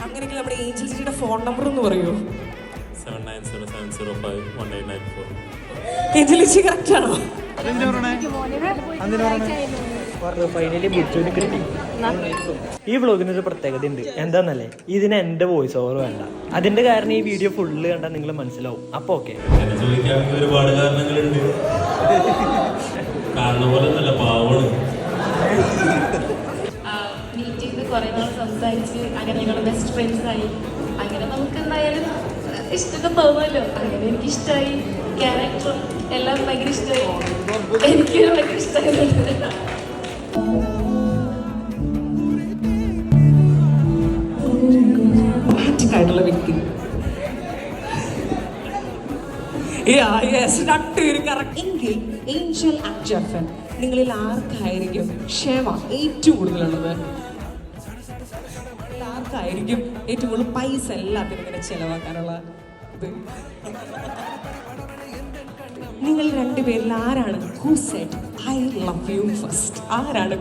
അങ്ങനെയെങ്കിൽ നമ്മുടെ ഏഞ്ചൽ ചേച്ചിയുടെ ഫോൺ നമ്പർ ഒന്ന് പറയൂ. 7907051894. ഏഞ്ചൽ ചേച്ചി കറക്റ്റ് ആണോ? ഈ വ്ളോഗിനൊരു പ്രത്യേകത ഉണ്ട്. എന്താന്നല്ലേ, ഇതിന് എന്റെ വോയിസ് ഓവർ വേണ്ട. അതിന്റെ കാരണം ഈ വീഡിയോ ഫുള്ള് കണ്ടാൽ നിങ്ങൾ മനസ്സിലാവും. അപ്പൊ ഓക്കെ, ഒരുപാട് കാരണങ്ങളുണ്ട്. കാരണം പോലെ നല്ല പാവമാണ്. മീറ്റ് ചെയ്ത് കുറേ നാൾ സംസാരിച്ച് അങ്ങനെ ഞങ്ങൾ ബെസ്റ്റ് ഫ്രണ്ട്സ് ആയി. അങ്ങനെ നമുക്ക് എന്തായാലും ഇഷ്ടമൊക്കെ തോന്നുമല്ലോ. അങ്ങനെ എനിക്ക് ഇഷ്ടമായി, ക്യാരക്ടറും എല്ലാം ഭയങ്കര ഇഷ്ടമായി. എനിക്ക് ഭയങ്കര ഇഷ്ടമായിട്ടുണ്ട്. ആയിട്ടുള്ള വ്യക്തി എങ്കിൽ ഏഞ്ചൽ ആൻഡ് ജെഫൻ, നിങ്ങളിൽ ആർക്കായിരിക്കും ക്ഷമ ഏറ്റവും കൂടുതലുള്ളത്? ആർക്കായിരിക്കും ഏറ്റവും കൂടുതൽ പൈസ എല്ലാത്തിനും ഇങ്ങനെ ചെലവാക്കാനുള്ള ഇത്? നിങ്ങൾ രണ്ടുപേരിൽ ആരാണ് who said I love you first? ആരാണ്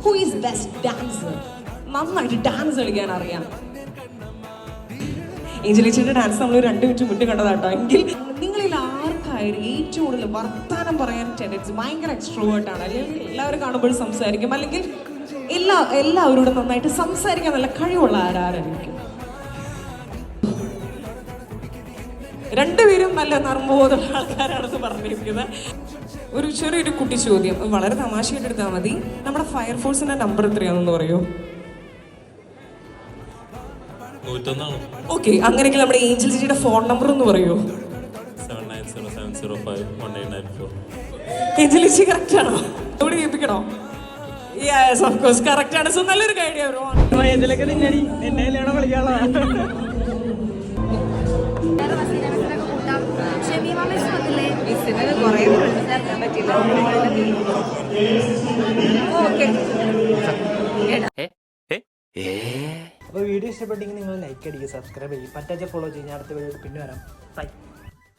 ഹൂ ഈസ് ബെസ്റ്റ് ഡാൻസർ? നന്നായിട്ട് ഡാൻസ് കളിക്കാൻ അറിയാം. ഏഞ്ചലിച്ചിന്റെ ഡാൻസ് നമ്മൾ 2 മിനിറ്റ് മുന്നേ കണ്ടതാട്ടോ. എങ്കിൽ നിങ്ങളിൽ ആർക്കായിരിക്കും ഏറ്റവും കൂടുതൽ വർത്താനം പറയാൻ ടെൻഡൻസി? ഭയങ്കര എക്സ്ട്രോവേർട്ടാണ്, അല്ലെങ്കിൽ എല്ലാവരും കാണുമ്പോഴും സംസാരിക്കും, അല്ലെങ്കിൽ എല്ലാവരോടും നന്നായിട്ട് സംസാരിക്കാൻ നല്ല കഴിവുള്ള ആരായിരിക്കും? രണ്ടുപേരും നല്ല നർമ്മബോധമുള്ള ആൾക്കാരാണെന്ന് പറഞ്ഞിരിക്കുന്നത്. ഒരു ചെറിയൊരു കുട്ടി ചോദ്യം, വളരെ തമാശയായിട്ട് എടുത്താൽ മതി. നമ്മുടെ ഫയർഫോഴ്സിന്റെ നമ്പർ എത്രയാണെന്ന് പറയൂ? 101. ഓക്കെ, അങ്ങനെയെങ്കിൽ നമ്മുടെ ഏഞ്ചൽ ചേച്ചിയുടെ ഫോൺ നമ്പർ ഒന്ന് പറയൂ. 7907051894. ഏഞ്ചൽ ചേച്ചി കറക്റ്റ് ആണോ? ഇവിടെ കേൾപ്പിക്കണോ? യെസ്, ഓഫ് കോഴ്സ് കറക്റ്റ് ആണ്. സോ നല്ലൊരു ഐഡിയ. ഇതിലൊക്കെ തിന്നടി എന്നെ കല്യാണം വിളിക്കാനുള്ള അപ്പോൾ വീഡിയോ ഇഷ്ടപ്പെട്ടെങ്കിൽ നിങ്ങൾ ലൈക്ക് അടിക്കുക, സബ്സ്ക്രൈബ് ചെയ്യും, പറ്റാച്ച ഫോളോ ചെയ്യും. അടുത്ത വീഡിയോ പിന്നെ വരാം. ബൈ.